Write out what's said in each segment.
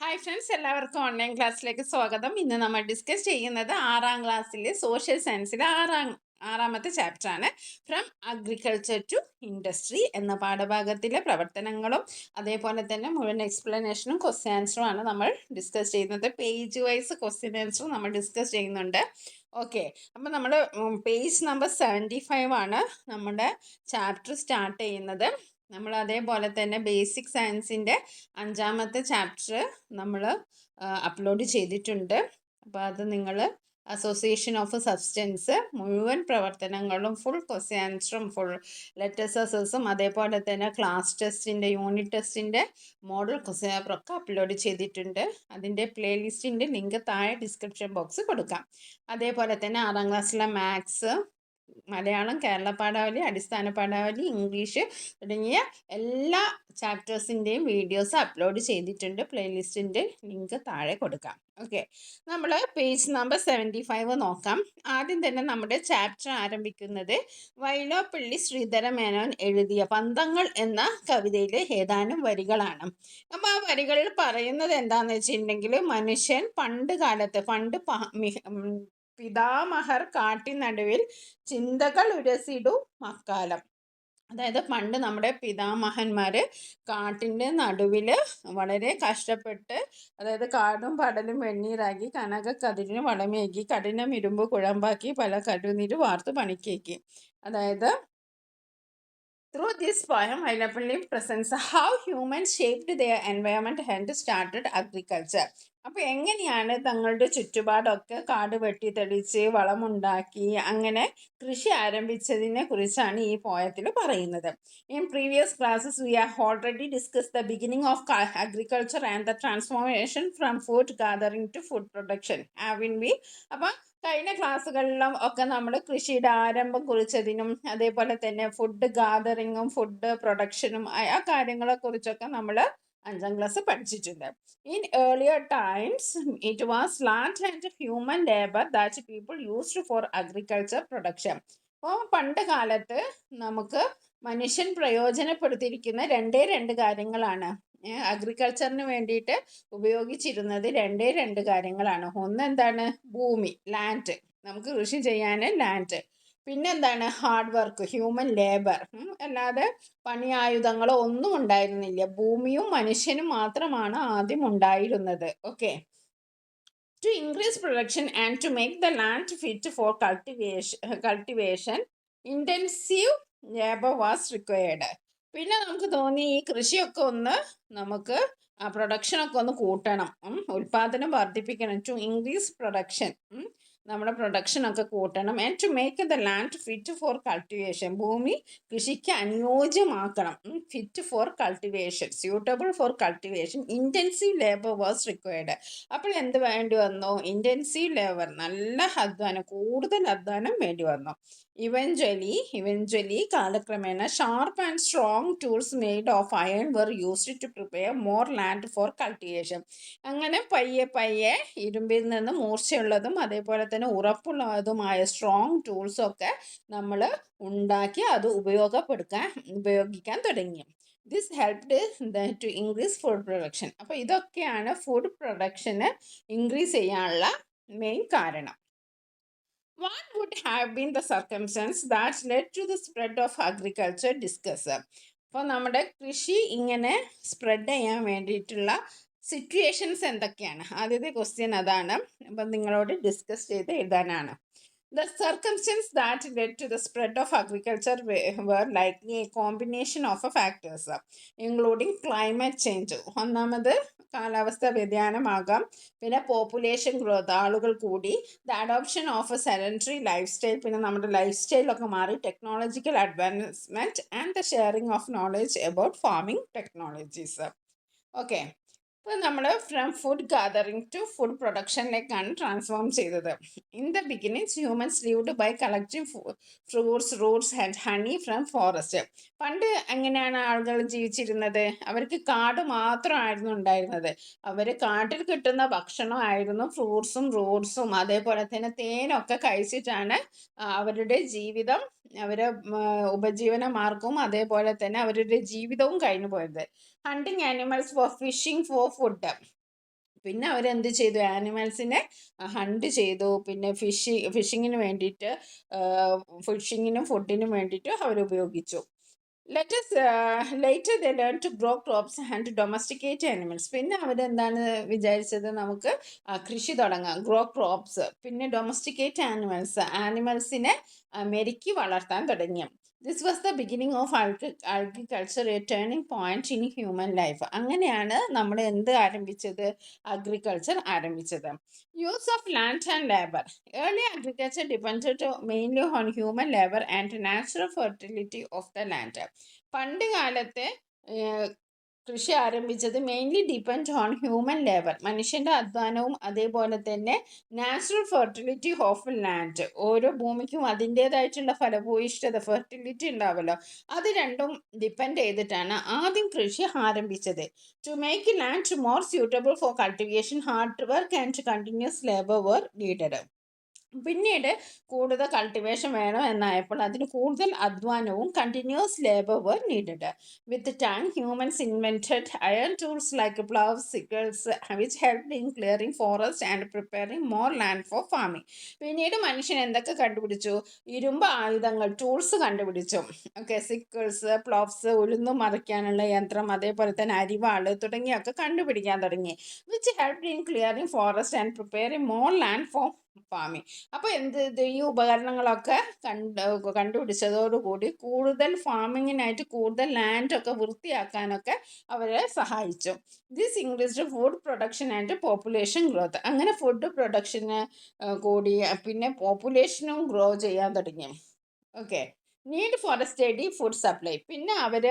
Hi friends, എല്ലാവർക്കും online ക്ലാസ്സിലേക്ക് സ്വാഗതം. ഇന്ന് നമ്മൾ ഡിസ്കസ് ചെയ്യുന്നത് 6ാം ക്ലാസ്സിലെ സോഷ്യൽ സയൻസിലെ ആറാമത്തെ ചാപ്റ്ററാണ്. ഫ്രം അഗ്രികൾച്ചർ ടു ഇൻഡസ്ട്രി എന്ന പാഠഭാഗത്തിലെ പ്രവർത്തനങ്ങളും അതേപോലെ തന്നെ മുഴുവൻ എക്സ്പ്ലനേഷനും ക്വസ്റ്റ്യൻ ആൻസറും ആണ് നമ്മൾ ഡിസ്കസ് ചെയ്യുന്നത്. പേജ് വൈസ് ക്വസ്റ്റ്യൻ ആൻസറും നമ്മൾ ഡിസ്കസ് ചെയ്യുന്നുണ്ട്. ഓക്കെ, അപ്പം നമ്മൾ പേജ് നമ്പർ 75 ആണ് നമ്മുടെ ചാപ്റ്റർ സ്റ്റാർട്ട് ചെയ്യുന്നത്. നമ്മൾ അതേപോലെ തന്നെ ബേസിക് സയൻസിൻ്റെ 5ാമത്തെ ചാപ്റ്റർ നമ്മൾ അപ്ലോഡ് ചെയ്തിട്ടുണ്ട്. അപ്പോൾ അത് നിങ്ങൾ അസോസിയേഷൻ ഓഫ് സബ്സ്റ്റൻസ് മുഴുവൻ പ്രവർത്തനങ്ങളും ഫുൾ ക്വസ്റ്റ്യൻ ആൻസറും ഫുൾ ലെറ്റേഴ്സും അതേപോലെ തന്നെ ക്ലാസ് ടെസ്റ്റിൻ്റെ യൂണിറ്റ് ടെസ്റ്റിൻ്റെ മോഡൽ ക്വസ്റ്റ്യൻ പേപ്പറൊക്കെ അപ്ലോഡ് ചെയ്തിട്ടുണ്ട്. അതിൻ്റെ പ്ലേലിസ്റ്റിൻ്റെ ലിങ്ക് താഴെ ഡിസ്ക്രിപ്ഷൻ ബോക്സ് കൊടുക്കാം. അതേപോലെ തന്നെ 6ാം ക്ലാസ്സിലെ മാത്സ്, മലയാളം, കേരള പാഠാവലി, അടിസ്ഥാന പാഠാവലി, ഇംഗ്ലീഷ് തുടങ്ങിയ എല്ലാ ചാപ്റ്റേഴ്സിൻ്റെയും വീഡിയോസ് അപ്ലോഡ് ചെയ്തിട്ടുണ്ട്. പ്ലേലിസ്റ്റിൻ്റെ ലിങ്ക് താഴെ കൊടുക്കാം. ഓക്കെ, നമ്മൾ പേജ് നമ്പർ 75 നോക്കാം. ആദ്യം തന്നെ നമ്മുടെ ചാപ്റ്റർ ആരംഭിക്കുന്നത് വൈലോപ്പിള്ളി ശ്രീധര മേനോൻ എഴുതിയ പന്തങ്ങൾ എന്ന കവിതയിലെ ഏതാനും വരികളാണ്. അപ്പോൾ ആ വരികളിൽ പറയുന്നത് എന്താണെന്ന് വെച്ചിട്ടുണ്ടെങ്കിൽ, മനുഷ്യൻ പണ്ട് കാലത്ത് പിതാമഹർ കാട്ടിനടുവിൽ ചിന്തകൾ ഉരസിടു മക്കാലം. അതായത് പണ്ട് നമ്മുടെ പിതാമഹന്മാർ കാട്ടിൻ്റെ നടുവിൽ വളരെ കഷ്ടപ്പെട്ട്, അതായത് കാടും പടലും വെണ്ണീറാക്കി കനകക്കതിരിന് വളമേകി കഠിനം ഇരുമ്പ് കുഴമ്പാക്കി പല കടുനീര് വാർത്ത് പണിക്കേക്കി. അതായത് through this poem, Vailapalli presents how humans shaped their environment and started agriculture. അപ്പോൾ എങ്ങനെയാണ് തങ്ങളുടെ ചുറ്റുപാടൊക്കെ കാട് വെട്ടിത്തെളിച്ച് വളമുണ്ടാക്കി അങ്ങനെ കൃഷി ആരംഭിച്ചതിനെ കുറിച്ചാണ് ഈ പോയത്തിൽ പറയുന്നത്. In previous classes we have already discuss the beginning of agriculture and the transformation from food gathering to food production having we. അപ്പം കഴിഞ്ഞ ക്ലാസ്സുകളിലും ഒക്കെ നമ്മൾ കൃഷിയുടെ ആരംഭം കുറിച്ചതിനും അതേപോലെ തന്നെ ഫുഡ് ഗാദറിങ്ങും ഫുഡ് പ്രൊഡക്ഷനും ആ കാര്യങ്ങളെ കുറിച്ചൊക്കെ നമ്മൾ 5ാം ക്ലാസ് പഠിച്ചിട്ടുണ്ട്. In earlier times it was land and human labour that people used for agriculture production. അപ്പോൾ പണ്ട് കാലത്ത് നമുക്ക് മനുഷ്യൻ പ്രയോജനപ്പെടുത്തിയിരിക്കുന്ന രണ്ട് കാര്യങ്ങളാണ്. അഗ്രികൾച്ചറിന് വേണ്ടിയിട്ട് ഉപയോഗിച്ചിരുന്നത് രണ്ട് കാര്യങ്ങളാണ്. ഒന്ന് എന്താണ്? ഭൂമി, ലാൻഡ്, നമുക്ക് കൃഷി ചെയ്യാൻ ലാൻഡ്. പിന്നെന്താണ്? Hard work, human labour. അല്ലാതെ പണിയായുധങ്ങളോ ഒന്നും ഉണ്ടായിരുന്നില്ല. ഭൂമിയും മനുഷ്യനും മാത്രമാണ് ആദ്യം ഉണ്ടായിരുന്നത്. Okay, to increase production and to make the land fit for cultivation, intensive labor was required. പിന്നെ നമുക്ക് തോന്നി ഈ കൃഷിയൊക്കെ ഒന്ന് നമുക്ക് പ്രൊഡക്ഷനൊക്കെ ഒന്ന് കൂട്ടണം, ഉൽപാദനം വർദ്ധിപ്പിക്കണം. ടു ഇൻക്രീസ് പ്രൊഡക്ഷൻ, നമ്മുടെ പ്രൊഡക്ഷനൊക്കെ കൂട്ടണം. And to make the land fit for cultivation, ഭൂമി കൃഷിക്ക് അനുയോജ്യമാക്കണം. Fit for cultivation, suitable for cultivation. Intensive labour was required. അപ്പോൾ എന്ത് വേണ്ടി വന്നു? ഇൻറ്റൻസീവ് ലേബർ, നല്ല അധ്വാനം, കൂടുതൽ അധ്വാനം വേണ്ടി വന്നു. ഇവഞ്ച്വലി കാലക്രമേണ sharp and strong tools made of iron were used to prepare more land for cultivation. അങ്ങനെ പയ്യെ ഇരുമ്പിൽ നിന്ന് മൂർച്ചയുള്ളതും അതേപോലെ തന്നെ ഉറപ്പുള്ളതുമായ സ്ട്രോങ് ടൂൾസൊക്കെ നമ്മൾ ഉണ്ടാക്കി അത് ഉപയോഗിക്കാൻ തുടങ്ങി. This helped to increase food production. അപ്പോൾ ഇതൊക്കെയാണ് ഫുഡ് പ്രൊഡക്ഷന് ഇൻക്രീസ് ചെയ്യാനുള്ള മെയിൻ കാരണം. What would have been the circumstance that led to the spread of agriculture? Discuss. അപ്പോൾ നമ്മുടെ കൃഷി ഇങ്ങനെ സ്പ്രെഡ് ചെയ്യാൻ വേണ്ടിയിട്ടുള്ള സിറ്റുവേഷൻസ് എന്തൊക്കെയാണ്? ആദ്യത്തെ ക്വസ്റ്റ്യൻ അതാണ്. അപ്പം നിങ്ങളോട് ഡിസ്കസ് ചെയ്ത് എഴുതാനാണ്. The circumstances that led to the spread of agriculture were likely a combination of factors, including climate change. ഒന്നാമത് കാലാവസ്ഥ വ്യതിയാനമാകാം. പിന്നെ പോപ്പുലേഷൻ ഗ്രോത്ത്, ആളുകൾ കൂടി. The adoption of a sedentary life style, പിന്നെ നമ്മുടെ ലൈഫ് സ്റ്റൈലൊക്കെ മാറി. Technological advancement and the sharing of knowledge about farming technologies. Okay, അപ്പോൾ നമ്മൾ from food gathering to food പ്രൊഡക്ഷനിലേക്കാണ് ട്രാൻസ്ഫോം ചെയ്തത്. In the beginnings humans lived by collecting fruits, roots and honey from forest. പണ്ട് എങ്ങനെയാണ് ആളുകൾ ജീവിച്ചിരുന്നത്? അവർക്ക് കാട് മാത്രമായിരുന്നു ഉണ്ടായിരുന്നത്. അവർ കാട്ടിൽ കിട്ടുന്ന ഭക്ഷണമായിരുന്നു ഫ്രൂട്ട്സും റൂട്ട്സും അതേപോലെ തന്നെ തേനൊക്കെ കഴിച്ചിട്ടാണ് അവരുടെ ജീവിതം, അവരെ ഉപജീവന മാർഗവും അതേപോലെ തന്നെ അവരുടെ ജീവിതവും കഴിഞ്ഞു പോയത്. Hunting animals for fishing for food. പിന്നെ അവരെന്ത് ചെയ്തു, ആനിമൽസിനെ ഹണ്ട് ചെയ്തു. പിന്നെ ഫിഷിങ്ങിന് വേണ്ടിയിട്ട് ഫിഷിങ്ങിനും ഫുഡിനും വേണ്ടിയിട്ട് അവരുപയോഗിച്ചു. Later they learned to grow crops and to domesticate animals. പിന്നെ അവരെന്താണ് വിചാരിച്ചത്, നമുക്ക് കൃഷി തുടങ്ങാം, ഗ്രോ ക്രോപ്സ്, പിന്നെ ഡൊമസ്റ്റിക്കേറ്റ് ആനിമൽസിനെ മെരുക്കി വളർത്താൻ തുടങ്ങി. This was the beginning of agriculture, A turning point in human life. അങ്ങനെയാണ് നമ്മൾ എന്ത് ആരംഭിച്ചത്, അഗ്രികൾച്ചർ ആരംഭിച്ചത്. Use of land and labour. Early agriculture depended mainly on human labor and natural fertility of the land. പണ്ട് കാലത്തെ കൃഷി ആരംഭിച്ചത് mainly depend on human labour, മനുഷ്യൻ്റെ അധ്വാനവും അതേപോലെ തന്നെ നാച്ചുറൽ ഫെർട്ടിലിറ്റി ഓഫ് ലാൻഡ്. ഓരോ ഭൂമിക്കും അതിൻ്റേതായിട്ടുള്ള ഫലഭൂയിഷ്ഠത, ഫെർട്ടിലിറ്റി ഉണ്ടാവുമല്ലോ, അത് രണ്ടും ഡിപ്പെൻഡ് ചെയ്തിട്ടാണ് ആദ്യം കൃഷി ആരംഭിച്ചത്. To make land more suitable for cultivation, hard work and continuous labour were needed. പിന്നീട് കൂടുതൽ കൾട്ടിവേഷൻ വേണം എന്നായപ്പോൾ അതിന് കൂടുതൽ അധ്വാനവും continuous labour were needed. With time humans invented iron tools like ploughs, sickles which helped in clearing forest and preparing more land for farming. പിന്നീട് മനുഷ്യൻ എന്തൊക്കെ കണ്ടുപിടിച്ചു, ഇരുമ്പ് ആയുധങ്ങൾ, ടൂൾസ് കണ്ടുപിടിച്ചു. ഓക്കെ, സിക്കിൾസ്, പ്ലവ്സ്, ഉഴുന്നു മറിക്കാനുള്ള യന്ത്രം, അതേപോലെ തന്നെ അരിവാള് തുടങ്ങിയൊക്കെ കണ്ടുപിടിക്കാൻ തുടങ്ങി. Which helped in clearing forest and preparing more land for farming. അപ്പോൾ ഈ ഉപകരണങ്ങളൊക്കെ കണ്ടുപിടിച്ചതോടുകൂടി കൂടുതൽ ഫാമിങ്ങിനായിട്ട് കൂടുതൽ ലാൻഡൊക്കെ വൃത്തിയാക്കാനൊക്കെ അവരെ സഹായിച്ചു. This increased food production and population growth. അങ്ങനെ ഫുഡ് പ്രൊഡക്ഷന് കൂടി, പിന്നെ പോപ്പുലേഷനും ഗ്രോ ചെയ്യാൻ തുടങ്ങി. Okay, need for a steady food supply. പിന്നെ അവർ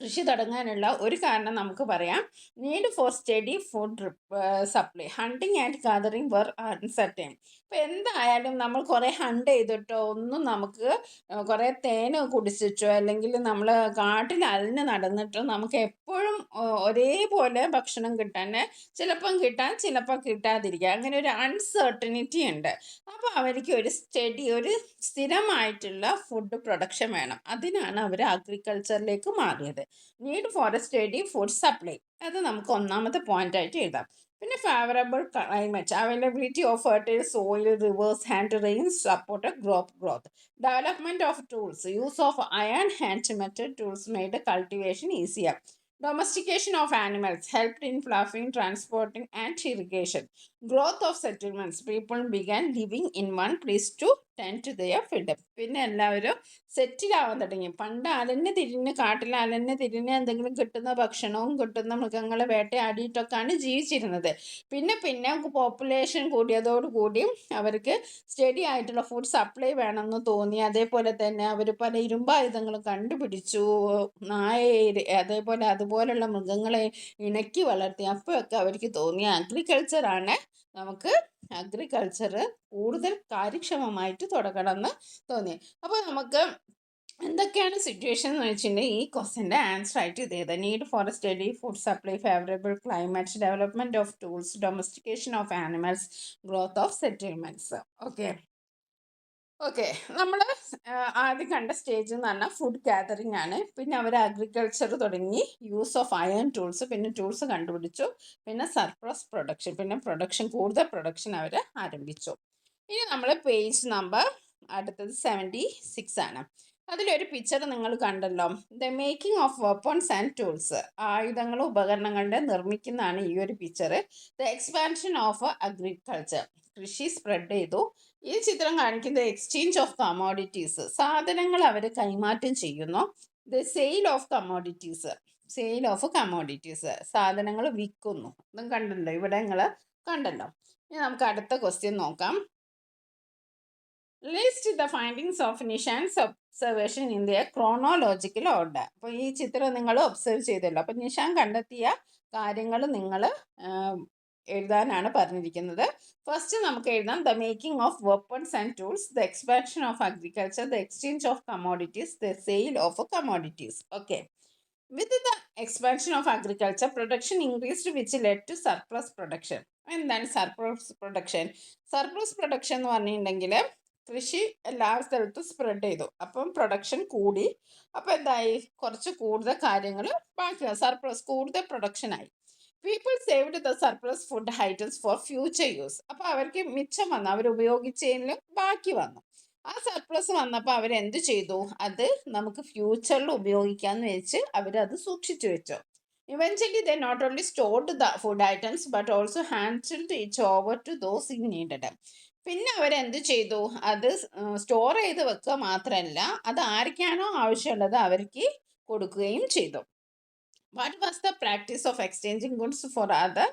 കൃഷി തുടങ്ങാനുള്ള ഒരു കാരണം നമുക്ക് പറയാം, need for steady food supply. Hunting and gathering were uncertain. ഇപ്പം എന്തായാലും നമ്മൾ കുറേ ഹണ്ട് ചെയ്തിട്ടോ ഒന്നും നമുക്ക് കുറേ തേന് കുടിച്ചിട്ടോ അല്ലെങ്കിൽ നമ്മൾ കാട്ടിൽ അലഞ്ഞ് നടന്നിട്ടോ നമുക്ക് എപ്പോഴും ഒരേപോലെ ഭക്ഷണം കിട്ടാൻ ചിലപ്പം കിട്ടാൻ ചിലപ്പോൾ കിട്ടാതിരിക്കുക, അങ്ങനെ ഒരു അൺസർട്ടനിറ്റി ഉണ്ട്. അപ്പോൾ അവർക്ക് ഒരു സ്ഥിരമായിട്ടുള്ള ഫുഡ് പ്രൊഡക്ഷൻ വേണം. അതിനാണ് അവർ അഗ്രികൾച്ചറിലേക്ക് മാറിയത്. Need for a steady food supply, അത് നമുക്ക് ഒന്നാമത്തെ പോയിന്റ് ആയിട്ട് എഴുതാം. പിന്നെ favourable climate, availability of fertile soil, rivers and rains supported growth. Development of tools, use of iron and metal tools made cultivation easier. Domestication of animals helped in ploughing, transporting and irrigation. Growth of settlements, people began living in one place to tend to their freedom. പിന്നെ എല്ലാവരും സെറ്റിലാവാൻ തുടങ്ങി. പണ്ട് അലഞ്ഞ് തിരിഞ്ഞ് കാട്ടിൽ അലഞ്ഞ് തിരിഞ്ഞ് എന്തെങ്കിലും കിട്ടുന്ന ഭക്ഷണവും കിട്ടുന്ന മൃഗങ്ങളെ വേട്ടയാടിയിട്ടൊക്കെയാണ് ജീവിച്ചിരുന്നത്. പിന്നെ പോപ്പുലേഷൻ കൂടിയതോടുകൂടി അവർക്ക് സ്റ്റഡി ആയിട്ടുള്ള ഫുഡ് സപ്ലൈ വേണമെന്ന് തോന്നി. അതേപോലെ തന്നെ അവർ പല ഇരുമ്പായുധങ്ങളും കണ്ടുപിടിച്ചു. അതുപോലുള്ള മൃഗങ്ങളെ ഇണക്കി വളർത്തി. അപ്പോഴൊക്കെ അവർക്ക് തോന്നിയ അഗ്രികൾച്ചർ കൂടുതൽ കാര്യക്ഷമമായിട്ട് തുടങ്ങണമെന്ന് തോന്നി. അപ്പോൾ നമുക്ക് എന്തൊക്കെയാണ് സിറ്റുവേഷൻ എന്ന് വെച്ചിട്ടുണ്ടെങ്കിൽ ഈ ക്വസ്റ്റ്യൻ്റെ ആൻസർ ആയിട്ട് ഇത് need for steady food supply, favourable climate, development of tools, domestication of animals, growth of settlements. Okay, നമ്മൾ ആദ്യം കണ്ട സ്റ്റേജ് എന്ന് പറഞ്ഞാൽ ഫുഡ് ഗാദറിങ് ആണ്. പിന്നെ അവർ അഗ്രികൾച്ചർ തുടങ്ങി, യൂസ് ഓഫ് അയൺ ടൂൾസ്, പിന്നെ ടൂൾസ് കണ്ടുപിടിച്ചു, പിന്നെ സർപ്ലസ് പ്രൊഡക്ഷൻ, പിന്നെ കൂടുതൽ പ്രൊഡക്ഷൻ അവർ ആരംഭിച്ചു. ഇനി നമ്മൾ പേജ് നമ്പർ അടുത്തത് 76 ആണ്. അതിലൊരു പിക്ചർ നിങ്ങൾ കണ്ടല്ലോ, the making of weapons and tools. ആയുധങ്ങളും ഉപകരണങ്ങളുടെ നിർമ്മിക്കുന്നതാണ് ഈ ഒരു picture. The expansion of agriculture, കൃഷി സ്പ്രെഡ് ചെയ്തു. ഈ ചിത്രം കാണിക്കുന്നത് എക്സ്ചേഞ്ച് ഓഫ് കമോഡിറ്റീസ്, സാധനങ്ങൾ അവർ കൈമാറ്റം ചെയ്യുന്നു. ദ സെയിൽ ഓഫ് കമോഡിറ്റീസ്, സാധനങ്ങൾ വിൽക്കുന്നു. ഇതും കണ്ടല്ലോ, ഇവിടെ നിങ്ങൾ കണ്ടല്ലോ. ഇനി നമുക്ക് അടുത്ത ക്വസ്റ്റ്യൻ നോക്കാം. List the findings of Nishan's observation in their chronological order. അപ്പോൾ ഈ ചിത്രം നിങ്ങൾ ഒബ്സർവ് ചെയ്തല്ലോ. അപ്പോൾ നിഷാൻ കണ്ടെത്തിയ കാര്യങ്ങൾ നിങ്ങൾ എഴുതാനാണ് പറഞ്ഞിരിക്കുന്നത്. ഫസ്റ്റ് നമുക്ക് എഴുതാം, the making of weapons and tools, the expansion of agriculture, the exchange of commodities, the sale of commodities. Okay, with the expansion of agriculture production increased which led to surplus production. എന്താണ് surplus production? Surplus production എന്ന് പറഞ്ഞിട്ടുണ്ടെങ്കിൽ കൃഷി എല്ലാ സ്ഥലത്തും spread ചെയ്തു, അപ്പം production കൂടി. അപ്പോൾ എന്തായി, കുറച്ച് കൂടുതൽ കാര്യങ്ങൾ ബാക്കി, സർപ്ലസ്, കൂടുതൽ പ്രൊഡക്ഷനായി. People say saved the surplus food items for future use. അപ്പോൾ അവർക്ക് മിച്ചം വന്നു, അവർ ഉപയോഗിച്ചതിലും ബാക്കി വന്നു. ആ സർപ്ലസ് വന്നപ്പോൾ അവരെന്ത് ചെയ്തു, അത് നമുക്ക് ഫ്യൂച്ചറിൽ ഉപയോഗിക്കാമെന്ന് വെച്ച് അവരത് സൂക്ഷിച്ചു വെച്ചു. Eventually, they not only stored the food items but also handed it over to those in needed. പിന്നെ അവരെന്ത് ചെയ്തു, അത് സ്റ്റോർ ചെയ്ത് വെക്കുക മാത്രമല്ല, അത് ആർക്കാണോ ആവശ്യമുള്ളത് അവർക്ക് കൊടുക്കുകയും ചെയ്തു. What was the practice of exchanging goods for other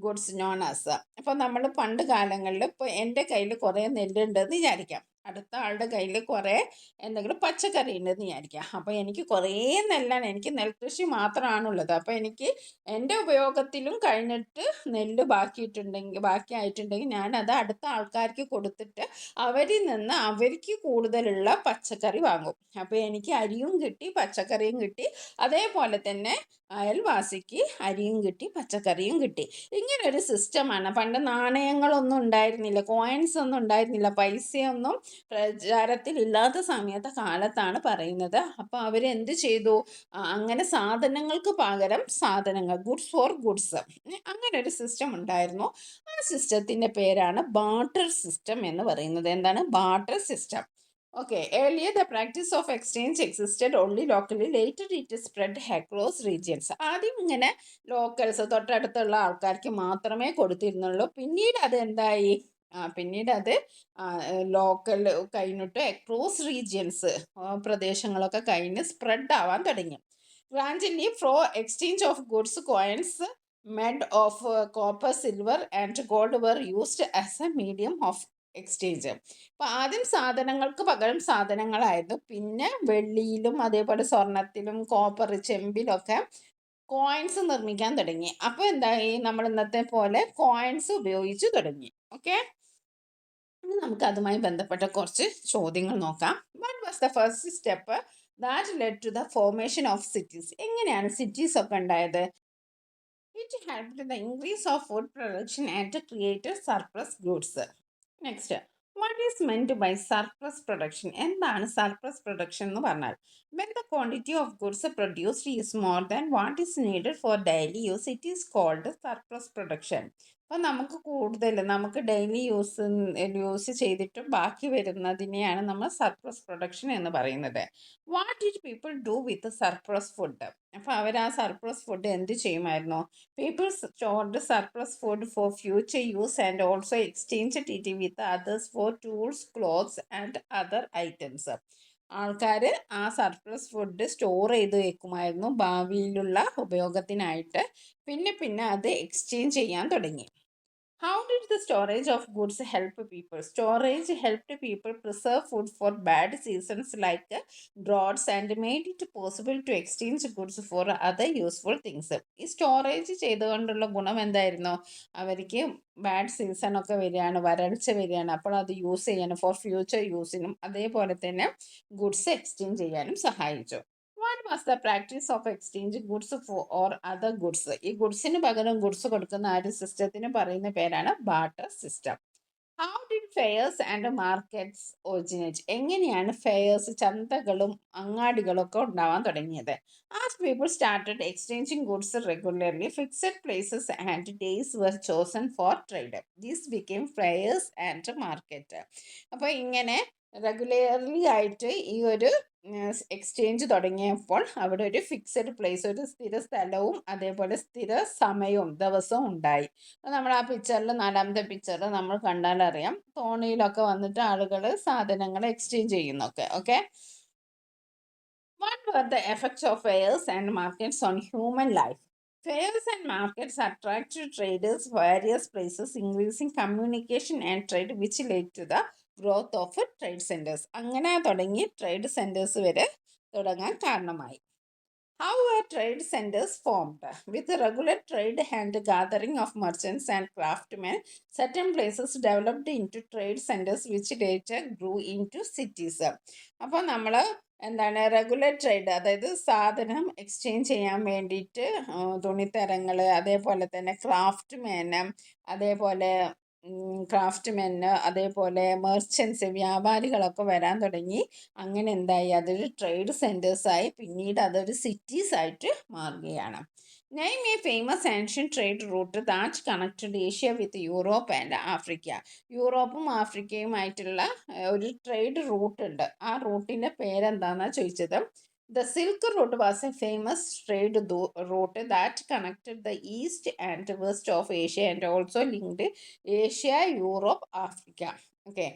goods known as. അപ്പോൾ നമ്മൾ പണ്ട് കാലങ്ങളിൽ, ഇപ്പോൾ എൻ്റെ കയ്യിൽ കുറേ നെല്ലുണ്ടെന്ന് വിചാരിക്കാം, അടുത്ത ആളുടെ കയ്യിൽ കുറേ എന്തെങ്കിലും പച്ചക്കറി ഉണ്ടെന്ന് വിചാരിക്കാം. അപ്പോൾ എനിക്ക് കുറേ നെല്ലാണ്, എനിക്ക് നെൽകൃഷി മാത്രമാണുള്ളത്. അപ്പോൾ എനിക്ക് എൻ്റെ ഉപയോഗത്തിലും കഴിഞ്ഞിട്ട് നെല്ല് ബാക്കിയായിട്ടുണ്ടെങ്കിൽ ഞാനത് അടുത്ത ആൾക്കാർക്ക് കൊടുത്തിട്ട് അവരിൽ നിന്ന് അവർക്ക് കൂടുതലുള്ള പച്ചക്കറി വാങ്ങും. അപ്പോൾ എനിക്ക് അരിയും കിട്ടി പച്ചക്കറിയും കിട്ടി, അതേപോലെ തന്നെ അയൽവാസിക്ക് അരിയും കിട്ടി പച്ചക്കറിയും കിട്ടി. ഇങ്ങനൊരു സിസ്റ്റമാണ്. പണ്ട് നാണയങ്ങളൊന്നും ഉണ്ടായിരുന്നില്ല, കോയിൻസ് ഒന്നും ഉണ്ടായിരുന്നില്ല, പൈസയൊന്നും പ്രചാരത്തിലില്ലാത്ത സമയത്തെ കാലത്താണ് പറയുന്നത്. അപ്പോൾ അവരെന്ത് ചെയ്തു, അങ്ങനെ സാധനങ്ങൾക്ക് പകരം സാധനങ്ങൾ, ഗുഡ്സ് ഫോർ ഗുഡ്സ്, അങ്ങനെ ഒരു സിസ്റ്റം ഉണ്ടായിരുന്നു. ആ സിസ്റ്റത്തിൻ്റെ പേരാണ് ബാർട്ടർ സിസ്റ്റം എന്ന് പറയുന്നത്. എന്താണ് barter system? Okay, earlier the practice of exchange existed only locally. Later it spread across regions. ആദ്യം ഇങ്ങനെ ലോക്കൽസ്, തൊട്ടടുത്തുള്ള ആൾക്കാർക്ക് മാത്രമേ കൊടുത്തിരുന്നുള്ളൂ. പിന്നീട് അത് എന്തായി, പിന്നീട് അത് ലോക്കൽ കഴിഞ്ഞിട്ട് അക്രോസ് റീജിയൻസ്, പ്രദേശങ്ങളൊക്കെ കഴിഞ്ഞ് സ്പ്രെഡ് ആവാൻ തുടങ്ങി. Gradually, for exchange of goods, coins made of copper, silver and gold were used as a medium of exchange. അപ്പോൾ ആദ്യം സാധനങ്ങൾക്ക് പകരം സാധനങ്ങളായിരുന്നു. പിന്നെ വെള്ളിയിലും അതേപോലെ സ്വർണത്തിലും കോപ്പർ ചെമ്പിലൊക്കെ കോയിൻസ് നിർമ്മിക്കാൻ തുടങ്ങി. അപ്പോൾ എന്തായി, നമ്മൾ ഇന്നത്തെ പോലെ കോയിൻസ് ഉപയോഗിച്ച് തുടങ്ങി. ഓക്കെ, ഇനി നമുക്ക് അതുമായി ബന്ധപ്പെട്ട കുറച്ച് ചോദ്യങ്ങൾ നോക്കാം. What was the first step that led to the formation of cities? എങ്ങനെയാണ് സിറ്റീസ് ഒക്കെ ഉണ്ടായത്? It helped the increase of food production and created surplus goods. Next, what is meant by surplus production? എന്താണ് surplus production എന്ന് പറഞ്ഞാൽ? When the quantity of goods produced is more than what is needed for daily use, it is called surplus production. അപ്പോൾ നമുക്ക് daily use ചെയ്തിട്ട് ബാക്കി വരുന്നതിനെയാണ് നമ്മൾ surplus production എന്ന് പറയുന്നത്. What did people do with surplus food? അപ്പോൾ അവർ ആ surplus food എന്ത് ചെയ്യുമായിരുന്നു? People stored surplus food for future use and also exchanged it with others for tools, clothes and other items. ആൾക്കാർ ആ സർപ്ലസ് ഫുഡ് സ്റ്റോർ ചെയ്ത് വെക്കുമായിരുന്നു ഭാവിയിലുള്ള ഉപയോഗത്തിനായിട്ട്. പിന്നെ അത് exchange ചെയ്യാൻ തുടങ്ങി. How did the storage of goods help people? Storage helped people preserve food for bad seasons like droughts and made it possible to exchange goods for other useful things. ഈ storage ചെയ്തുകൊണ്ടുള്ള ഗുണം എന്തായിരുന്നു? അവർക്ക് bad സീസണൊക്കെ വരികയാണ്, വരൾച്ച വരികയാണ്, അപ്പോൾ അത് യൂസ് ചെയ്യാനും ഫോർ ഫ്യൂച്ചർ യൂസിനും അതേപോലെ തന്നെ ഗുഡ്സ് എക്സ്ചേഞ്ച് ചെയ്യാനും സഹായിച്ചു. What was the practice of exchange goods or other goods? ഈ ഗുഡ്സിന് പകരം ഗുഡ്സ് കൊടുക്കുന്ന ആ ഒരു സിസ്റ്റത്തിന് പറയുന്ന പേരാണ് barter system. How did fairs and markets originate? എങ്ങനെയാണ് ഫെയർസ്, ചന്തകളും അങ്ങാടികളും ഒക്കെ ഉണ്ടാവാൻ തുടങ്ങിയത്? As people started exchanging goods regularly, fixed places and days were chosen for trade. These became fairs and market. അപ്പോൾ ഇങ്ങനെ റെഗുലർലി ആയിട്ട് ഈ ഒരു എക്സ്ചേഞ്ച് തുടങ്ങിയപ്പോൾ അവിടെ ഒരു ഫിക്സഡ് പ്ലേസ്, ഒരു സ്ഥിര സ്ഥലവും അതേപോലെ സ്ഥിര സമയവും ദിവസവും ഉണ്ടായി. നമ്മൾ ആ പിക്ചറിൽ, 4ാമത്തെ പിക്ചറിൽ നമ്മൾ കണ്ടാൽ അറിയാം, തോണിയിലൊക്കെ വന്നിട്ട് ആളുകൾ സാധനങ്ങൾ എക്സ്ചേഞ്ച് ചെയ്യുന്നൊക്കെ. Okay, what were the effects of fairs and markets on human life? Fairs and markets attracted traders various places, increasing communication and trade, which led to the growth of trade centers. അങ്ങനെ തുടങ്ങി trade centres വരെ തുടങ്ങാൻ കാരണമായി. How were trade centers formed? With regular trade and gathering of merchants and craftsmen, certain places developed into trade centers which later grew into cities. അപ്പോൾ നമ്മൾ എന്താണ്, regular trade, അതായത് സാധനം എക്സ്ചേഞ്ച് ചെയ്യാൻ വേണ്ടിയിട്ട് തുണിത്തരങ്ങൾ, അതേപോലെ തന്നെ ക്രാഫ്റ്റ്മെന്, അതേപോലെ മെർച്ചൻസ്, വ്യാപാരികളൊക്കെ വരാൻ തുടങ്ങി. അങ്ങനെ എന്തായി, അതൊരു ട്രേഡ് സെൻറ്റേഴ്സായി, പിന്നീട് അതൊരു സിറ്റീസായിട്ട് മാറുകയാണ്. Name a famous ancient trade route that connected Asia with Europe and Africa. യൂറോപ്പും ആഫ്രിക്കയുമായിട്ടുള്ള ഒരു ട്രേഡ് റൂട്ട് ഉണ്ട്. ആ റൂട്ടിൻ്റെ പേരെന്താണെന്നാണ് ചോദിച്ചത്. The Silk Road was a famous trade route that connected the east and west of Asia and also linked Asia, Europe, Africa. Okay,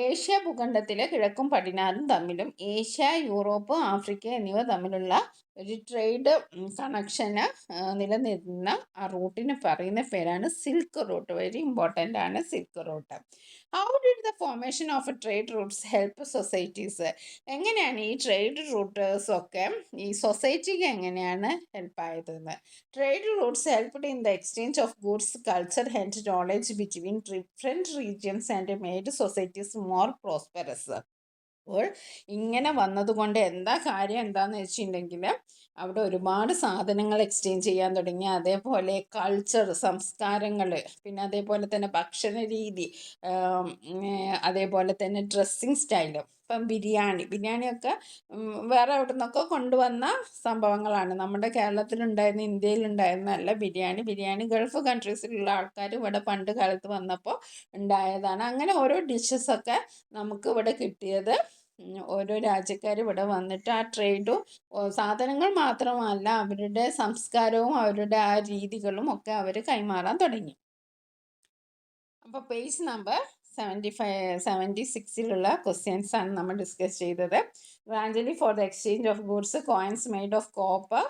Asia ഭൂഖണ്ഡത്തിലെ കിഴക്കും പടിഞ്ഞാറും തമ്മിലും Asia, Europe, Africa എന്നിവ തമ്മിലുള്ള ഒരു ട്രേഡ് കണക്ഷന് നിലനിന്ന ആ റൂട്ടിന് പറയുന്ന പേരാണ് സിൽക്ക് റൂട്ട്. വെരി ഇമ്പോർട്ടൻ്റ് ആണ് silk route. How did the formation of trade routes help societies? എങ്ങനെയാണ് ഈ ട്രേഡ് റൂട്ടേഴ്സ് ഒക്കെ ഈ സൊസൈറ്റിക്ക് എങ്ങനെയാണ് ഹെൽപ്പ് ആയതെന്ന്? Trade routes helped in the exchange of goods, culture and knowledge between different regions and made societies more prosperous. അപ്പോൾ ഇങ്ങനെ വന്നതുകൊണ്ട് എന്താ കാര്യം എന്താണെന്ന് വെച്ചിട്ടുണ്ടെങ്കിൽ അവിടെ ഒരുപാട് സാധനങ്ങൾ എക്സ്ചേഞ്ച് ചെയ്യാൻ തുടങ്ങി. അതേപോലെ കൾച്ചർ, സംസ്കാരങ്ങൾ, പിന്നെ അതേപോലെ തന്നെ ഭക്ഷണ രീതി, അതേപോലെ തന്നെ ഡ്രസ്സിങ് സ്റ്റൈലും. ഇപ്പം ബിരിയാണിയൊക്കെ വേറെ എവിടെ നിന്നൊക്കെ കൊണ്ടുവന്ന സംഭവങ്ങളാണ്. നമ്മുടെ കേരളത്തിലുണ്ടായിരുന്ന, ഇന്ത്യയിലുണ്ടായിരുന്നല്ല ബിരിയാണി ഗൾഫ് കൺട്രീസിലുള്ള ആൾക്കാർ ഇവിടെ പണ്ട് കാലത്ത് വന്നപ്പോൾ ഉണ്ടായതാണ്. അങ്ങനെ ഓരോ ഡിഷസൊക്കെ നമുക്ക് ഇവിടെ കിട്ടിയത് ഓരോ രാജ്യക്കാർ ഇവിടെ വന്നിട്ട് ആ ട്രേഡും സാധനങ്ങൾ മാത്രമല്ല അവരുടെ സംസ്കാരവും അവരുടെ ആ രീതികളും ഒക്കെ അവർ കൈമാറാൻ തുടങ്ങി. അപ്പോൾ പേജ് നമ്പർ 76 ക്വസ്റ്റ്യൻസ് ആണ് നമ്മൾ ഡിസ്കസ് ചെയ്തത്. Gradually for the exchange of goods, coins made of copper,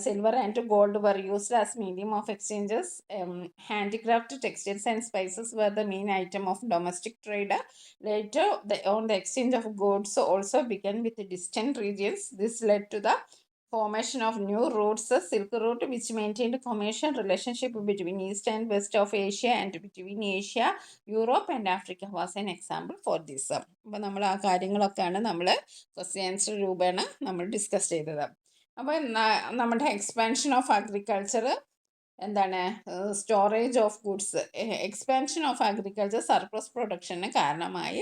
silver and gold were used as medium of exchanges. Handicraft, textiles and spices were the main item of domestic trade. Later, on the exchange of goods also began with distant regions. This led to the formation of new routes, Silk Route, which maintained commercial relationship between east and west of Asia and between Asia, Europe and Africa was an example for this. അപ്പോൾ നമ്മൾ ആ കാര്യങ്ങളൊക്കെയാണ് നമ്മൾ question answer രൂപേണ നമ്മൾ discuss ചെയ്തത്. അപ്പോൾ നമ്മുടെ എക്സ്പാൻഷൻ ഓഫ് അഗ്രികൾച്ചർ എന്താണ്? Storage of goods. Expansion of agriculture surplus production കാരണമായി.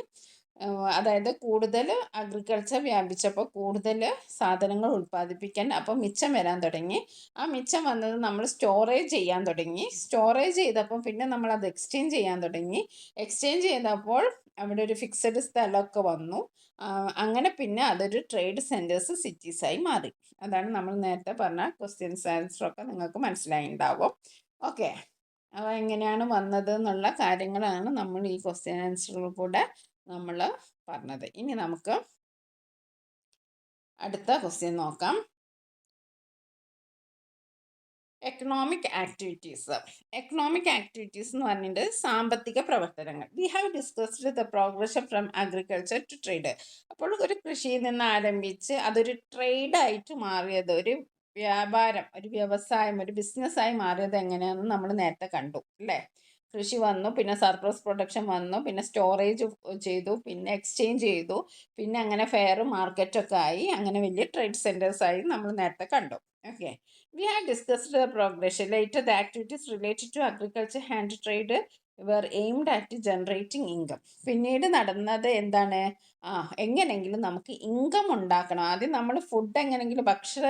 അതായത് കൂടുതൽ അഗ്രികൾച്ചർ വ്യാപിച്ചപ്പോൾ കൂടുതൽ സാധനങ്ങൾ ഉൽപ്പാദിപ്പിക്കാൻ അപ്പോൾ മിച്ചം വരാൻ തുടങ്ങി. ആ മിച്ചം വന്നത് നമ്മൾ സ്റ്റോറേജ് ചെയ്യാൻ തുടങ്ങി. സ്റ്റോറേജ് ചെയ്തപ്പോൾ പിന്നെ നമ്മളത് എക്സ്ചേഞ്ച് ചെയ്യാൻ തുടങ്ങി. എക്സ്ചേഞ്ച് ചെയ്തപ്പോൾ അവിടെ ഒരു ഫിക്സഡ് സ്ഥലമൊക്കെ വന്നു. അങ്ങനെ പിന്നെ അതൊരു ട്രേഡ് സെൻറ്റേഴ്സ്, സിറ്റീസായി മാറി. അതാണ് നമ്മൾ നേരത്തെ പറഞ്ഞ ക്വസ്റ്റ്യൻസ് ആൻസറൊക്കെ നിങ്ങൾക്ക് മനസ്സിലായിട്ടുണ്ടാവും. ഓക്കെ, അപ്പോൾ എങ്ങനെയാണ് വന്നത് എന്നുള്ള കാര്യങ്ങളാണ് നമ്മൾ ഈ ക്വസ്റ്റ്യൻ ആൻസറിൽ കൂടെ നമ്മൾ പറഞ്ഞത്. ഇനി നമുക്ക് അടുത്ത ക്വസ്റ്റ്യൻ നോക്കാം. Economic activities. എക്കണോമിക് ആക്ടിവിറ്റീസ് എന്ന് പറഞ്ഞിട്ട് സാമ്പത്തിക പ്രവർത്തനങ്ങൾ. We have discussed the progression from agriculture to trade. അപ്പോൾ ഒരു കൃഷിയിൽ നിന്ന് ആരംഭിച്ച് അതൊരു ട്രേഡായിട്ട് മാറിയത്, ഒരു വ്യാപാരം, ഒരു വ്യവസായം, ഒരു ബിസിനസ്സായി മാറിയത് എങ്ങനെയാണെന്ന് നമ്മൾ നേരത്തെ കണ്ടു അല്ലേ? കൃഷി വന്നു, പിന്നെ സർപ്ലസ് പ്രൊഡക്ഷൻ വന്നു, പിന്നെ സ്റ്റോറേജ് ചെയ്തു, പിന്നെ എക്സ്ചേഞ്ച് ചെയ്തു, പിന്നെ അങ്ങനെ ഫെയർ മാർക്കറ്റൊക്കെ ആയി, അങ്ങനെ വലിയ ട്രേഡ് സെൻറ്റേഴ്സായി നമ്മൾ നേരത്തെ കണ്ടു. Okay, we have discussed the progression. Later, the activities related to agriculture and trade were aimed at generating income. പിന്നീട് നടന്നത് എന്താണ്? എങ്ങനെയെങ്കിലും നമുക്ക് ഇൻകം ഉണ്ടാക്കണം. ആദ്യം നമ്മൾ ഫുഡ് എങ്ങനെയെങ്കിലും, ഭക്ഷണം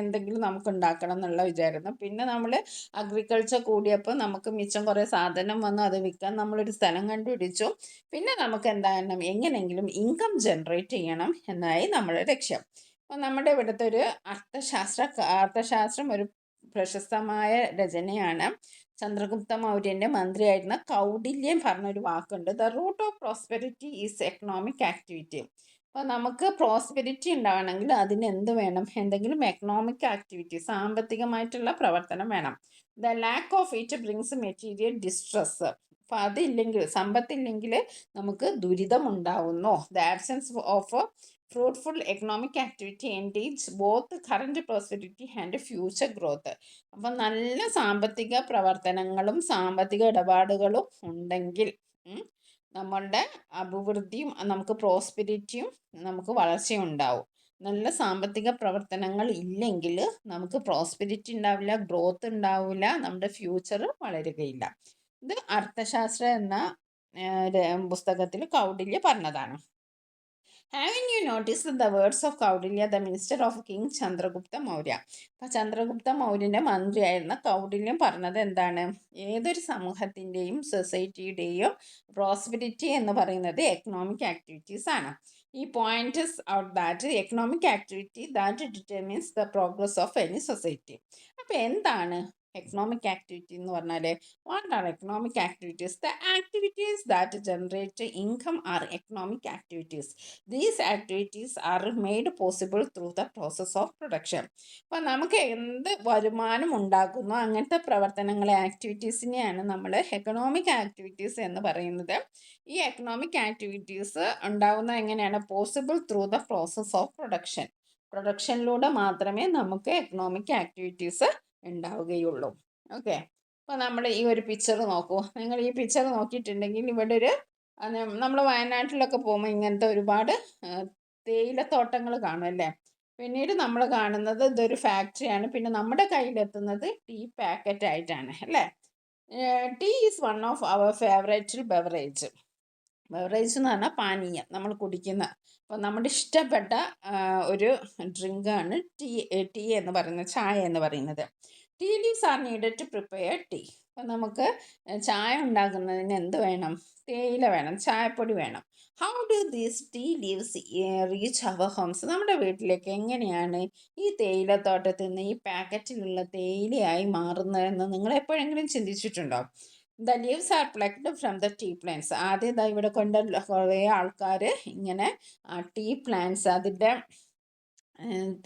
എന്തെങ്കിലും നമുക്ക് ഉണ്ടാക്കണം എന്നുള്ള വിചാരമായിരുന്നു. പിന്നെ നമ്മൾ അഗ്രികൾച്ചർ കൂടിയപ്പോൾ നമുക്ക് മിച്ചം കുറേ സാധനം വന്നു, അത് വിൽക്കാൻ നമ്മളൊരു സ്ഥലം കണ്ടുപിടിച്ചു. പിന്നെ നമുക്ക് എന്താണ്, എങ്ങനെയെങ്കിലും ഇൻകം ജനറേറ്റ് ചെയ്യണം എന്നായി നമ്മുടെ ലക്ഷ്യം. അപ്പോൾ നമ്മുടെ ഇവിടുത്തെ ഒരു അർത്ഥശാസ്ത്രം ഒരു പ്രശസ്തമായ രചനയാണ്. ചന്ദ്രഗുപ്ത മൗര്യൻ്റെ മന്ത്രിയായിരുന്ന കൗടില്യൻ പറഞ്ഞൊരു വാക്കുണ്ട്, the root of prosperity is economic activity. അപ്പോൾ നമുക്ക് പ്രോസ്പെരിറ്റി ഉണ്ടാവണമെങ്കിൽ അതിന് എന്ത് വേണം? എന്തെങ്കിലും എക്കണോമിക് ആക്ടിവിറ്റി, സാമ്പത്തികമായിട്ടുള്ള പ്രവർത്തനം വേണം. The lack of it brings material distress. അപ്പോൾ അതില്ലെങ്കിൽ, സമ്പത്തില്ലെങ്കിൽ നമുക്ക് ദുരിതം ഉണ്ടാവുന്നു. The absence of fruitful economic activity engage both current prosperity and future growth. അപ്പം നല്ല സാമ്പത്തിക പ്രവർത്തനങ്ങളും സാമ്പത്തിക ഇടപാടുകളും ഉണ്ടെങ്കിൽ നമ്മളുടെ അഭിവൃദ്ധിയും, നമുക്ക് പ്രോസ്പെരിറ്റിയും, നമുക്ക് വളർച്ചയും ഉണ്ടാവും. നല്ല സാമ്പത്തിക പ്രവർത്തനങ്ങൾ ഇല്ലെങ്കിൽ നമുക്ക് പ്രോസ്പെരിറ്റി ഉണ്ടാവില്ല, ഗ്രോത്ത് ഉണ്ടാവില്ല, നമ്മുടെ ഫ്യൂച്ചർ വളരുകയില്ല. ഇത് അർത്ഥശാസ്ത്രം എന്ന പുസ്തകത്തിൽ കൗടില്യ പറഞ്ഞതാണ്. Having you noticed the words of Kaudilya, the minister of King Chandragupta Maurya? അപ്പോൾ ചന്ദ്രഗുപ്ത മൗര്യൻ്റെ മന്ത്രിയായിരുന്ന കൗടില്യം പറഞ്ഞത് എന്താണ്? ഏതൊരു സമൂഹത്തിൻ്റെയും സൊസൈറ്റിയുടെയും പ്രോസ്പെരിറ്റി എന്ന് പറയുന്നത് എക്കണോമിക് ആക്ടിവിറ്റീസ് ആണ്. ഈ points out that economic activity that determines the progress of any society. അപ്പോൾ എന്താണ് എക്കണോമിക് ആക്ടിവിറ്റി എന്ന് പറഞ്ഞാൽ? What are economic activities? The activities that generate income are economic activities. These activities are made possible through the process of production. അപ്പോൾ നമുക്ക് എന്ത് വരുമാനം ഉണ്ടാക്കുന്നു അങ്ങനത്തെ പ്രവർത്തനങ്ങളെ, ആക്ടിവിറ്റീസിനെയാണ് നമ്മൾ എക്കണോമിക് ആക്ടിവിറ്റീസ് എന്ന് പറയുന്നത്. ഈ എക്കണോമിക് ആക്ടിവിറ്റീസ് ഉണ്ടാകുന്നത് എങ്ങനെയാണ്? Possible through the process of production. പ്രൊഡക്ഷനിലൂടെ മാത്രമേ നമുക്ക് എക്കണോമിക് ആക്ടിവിറ്റീസ് ഉണ്ടാവുകയുള്ളൂ. ഓക്കെ, അപ്പോൾ നമ്മൾ ഈ ഒരു പിക്ചർ നോക്കൂ. നിങ്ങൾ ഈ പിക്ചർ നോക്കിയിട്ടുണ്ടെങ്കിൽ ഇവിടെ ഒരു നമ്മൾ വയനാട്ടിലൊക്കെ പോകുമ്പോൾ ഇങ്ങനത്തെ ഒരുപാട് തേയിലത്തോട്ടങ്ങൾ കാണും അല്ലേ. പിന്നീട് നമ്മൾ കാണുന്നത് ഇതൊരു ഫാക്ടറിയാണ്. പിന്നെ നമ്മുടെ കയ്യിലെത്തുന്നത് ടീ പാക്കറ്റ് ആയിട്ടാണ് അല്ലേ. Tea is one of our favourite beverage. Beverage എന്ന് പറഞ്ഞാൽ പാനീയം, നമ്മൾ കുടിക്കുന്ന. അപ്പോൾ നമ്മുടെ ഇഷ്ടപ്പെട്ട ഒരു ഡ്രിങ്കാണ് ടീ എന്ന് പറയുന്നത്, ചായ എന്ന് പറയുന്നത്. Tea leaves are needed to prepare tea. അപ്പോൾ നമുക്ക് ചായ ഉണ്ടാക്കുന്നതിന് എന്ത് വേണം? തേയില വേണം, ചായപ്പൊടി വേണം. How do these tea leaves reach our homes? നമ്മുടെ വീട്ടിലേക്ക് എങ്ങനെയാണ് ഈ തേയിലത്തോട്ടത്തിൽ നിന്ന് ഈ പാക്കറ്റിലുള്ള തേയിലയായി മാറുന്നതെന്ന് നിങ്ങൾ എപ്പോഴെങ്കിലും ചിന്തിച്ചിട്ടുണ്ടോ? The leaves are plucked from the tea plants. ആദ്യം ഇവിടെ കൊണ്ട് കുറേ ആൾക്കാർ ഇങ്ങനെ ടീ പ്ലാന്റ്സ്, അതിൻ്റെ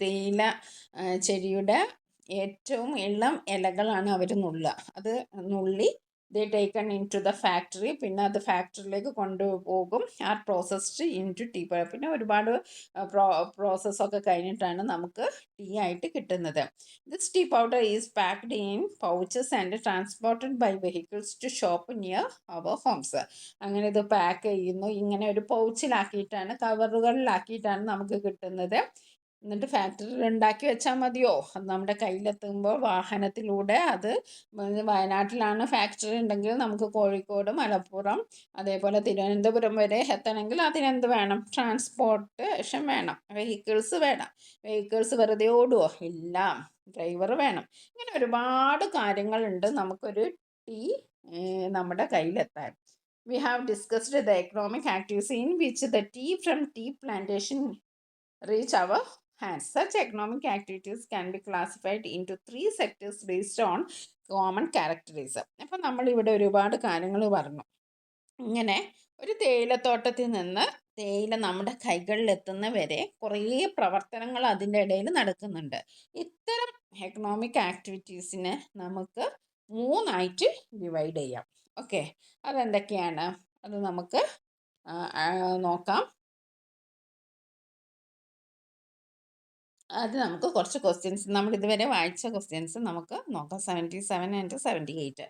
തേയില ചെടിയുടെ ഏറ്റവും ഇളം ഇലകളാണ് അവർ നുള്ളുക. അത് നുള്ളി they taken into the factory. പിന്നെ അത് ഫാക്ടറിയിലേക്ക് കൊണ്ടുപോകും. Are processed into tea. പിന്നെ ഒരുപാട് പ്രോസസ്സൊക്കെ കഴിഞ്ഞിട്ടാണ് നമുക്ക് ടീ ആയിട്ട് കിട്ടുന്നത്. This tea powder is packed in pouches and transported by vehicles to shop near our homes. അങ്ങനെ ഇത് പാക്ക് ചെയ്യുന്നു, ഇങ്ങനെ ഒരു പൗച്ചിലാക്കിയിട്ടാണ്, കവറുകളിലാക്കിയിട്ടാണ് നമുക്ക് കിട്ടുന്നത്. എന്നിട്ട് ഫാക്ടറിയിൽ ഉണ്ടാക്കി വെച്ചാൽ മതിയോ? അത് നമ്മുടെ കയ്യിലെത്തുമ്പോൾ വാഹനത്തിലൂടെ, അത് വയനാട്ടിലാണ് ഫാക്ടറി ഉണ്ടെങ്കിൽ നമുക്ക് കോഴിക്കോട്, മലപ്പുറം, അതേപോലെ തിരുവനന്തപുരം വരെ എത്തണമെങ്കിൽ അതിനെന്ത് വേണം? ട്രാൻസ്പോർട്ടേഷൻ വേണം, വെഹിക്കിൾസ് വേണം. വെഹിക്കിൾസ് വെറുതെ ഓടുമോ? ഇല്ല, ഡ്രൈവർ വേണം. ഇങ്ങനെ ഒരുപാട് കാര്യങ്ങളുണ്ട് നമുക്കൊരു ടീ നമ്മുടെ കയ്യിലെത്താൻ. We have discussed the economic activities in which the tea from tea plantation reach our hands. Such economic activities can be classified into 3 sectors based on common characteristics. അപ്പോൾ നമ്മളിവിടെ ഒരുപാട് കാര്യങ്ങൾ പറഞ്ഞു. ഇങ്ങനെ ഒരു തേയിലത്തോട്ടത്തിൽ നിന്ന് തേയില നമ്മുടെ കൈകളിലെത്തുന്ന വരെ കുറേ പ്രവർത്തനങ്ങൾ അതിൻ്റെ ഇടയിൽ നടക്കുന്നുണ്ട്. ഇത്തരം എക്കണോമിക് ആക്ടിവിറ്റീസിനെ നമുക്ക് 3ആയിട്ട് ഡിവൈഡ് ചെയ്യാം. ഓക്കെ, അതെന്തൊക്കെയാണ്? അത് നമുക്ക് നോക്കാം. അത് നമുക്ക് കുറച്ച് ക്വസ്റ്റ്യൻസ്, നമ്മൾ ഇതുവരെ വായിച്ച ക്വസ്റ്റ്യൻസ് നമുക്ക് നോക്കാം. 77 and 78.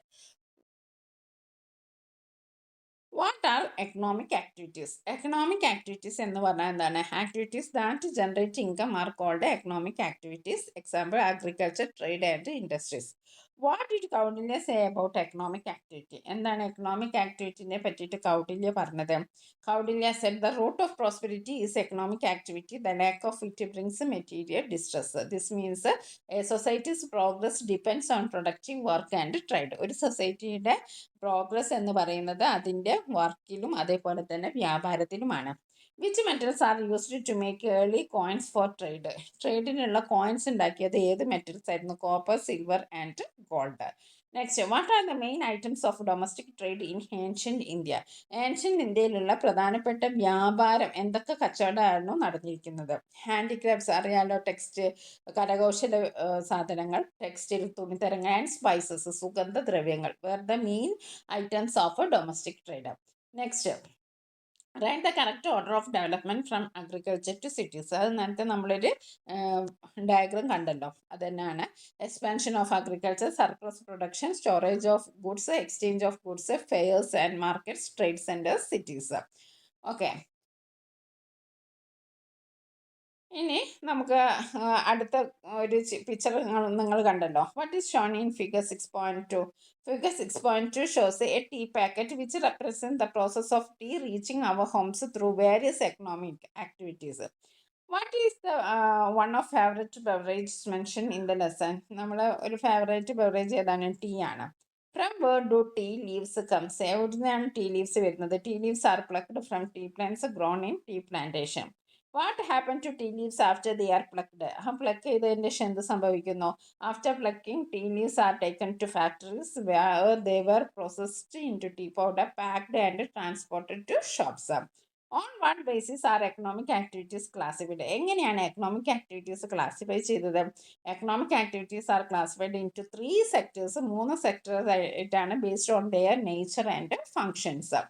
What are economic activities? Economic activities എന്ന് പറഞ്ഞാൽ എന്താണ്? Activities that generate income are called economic activities. Example agriculture, trade and industries. What did Kautilya say about economic activity? എന്താണ് എക്കണോമിക് ആക്ടിവിറ്റിനെ പറ്റിയിട്ട് കൗടില്യ പറഞ്ഞത്? Kautilya said the root of prosperity is economic activity. The lack of it brings material distress. This means a society's progress depends on productive work and trade. ഒരു സൊസൈറ്റിയുടെ progress എന്ന് പറയുന്നത് അതിൻ്റെ വർക്കിലും അതേപോലെ തന്നെ വ്യാപാരത്തിലുമാണ്. Which metals are used to make early coins for trade? ട്രേഡിനുള്ള കോയിൻസ് ഉണ്ടാക്കിയത് ഏത് മെറ്റൽസ് ആയിരുന്നു? Copper, silver and gold. Next, what are the main items of domestic trade in ancient India? Ancient ഇന്ത്യയിലുള്ള പ്രധാനപ്പെട്ട വ്യാപാരം, എന്തൊക്കെ കച്ചവടമായിരുന്നു നടന്നിരിക്കുന്നത്? ഹാൻഡിക്രാഫ്റ്റ്സ് അറിയാലോ, ടെക്സ്റ്റ്, കരകൗശല സാധനങ്ങൾ, ടെക്സ്റ്റൈൽ, തുണിത്തരങ്ങൾ, ആൻഡ് സ്പൈസസ്, സുഗന്ധദ്രവ്യങ്ങൾ were the main items of domestic trade. Next, write the correct order of development from agriculture to cities. അത് നേരത്തെ നമ്മളൊരു ഡയഗ്രം കണ്ടല്ലോ, അത് തന്നെയാണ്. Expansion of agriculture, surplus production, storage of goods, exchange of goods, fairs and markets, trade centres, cities. Okay, ഇനി നമുക്ക് അടുത്ത ഒരു പിക്ചർ നിങ്ങൾ കണ്ടല്ലോ. What is shown in figure 6.2? Figure 6.2 shows a tea packet which represent the process of tea reaching our homes through various economic activities. What is the one of favourite beverage mention in the lesson? നമ്മൾ ഒരു favourite beverage ഏതാണ്? Tea ആണ്. From where do tea leaves comes? എവിടുന്നാണ് tea leaves വരുന്നത്? Tea leaves are plucked from tea plants grown in tea plantation. What happen to tea leaves after the are plucked? Pluck ചെയ്തതിൻ്റെ ശേഷം എന്ത് സംഭവിക്കുന്നു? After plucking tea leaves are taken to factories where they were processed into tea powder packed and transported to shops. On what basis are economic activities classified? എങ്ങനെയാണ് economic activities classify ചെയ്തത്? Economic activities are classified into 3 sectors. 3 sectors ആയിട്ടാണ് based on their nature and functions.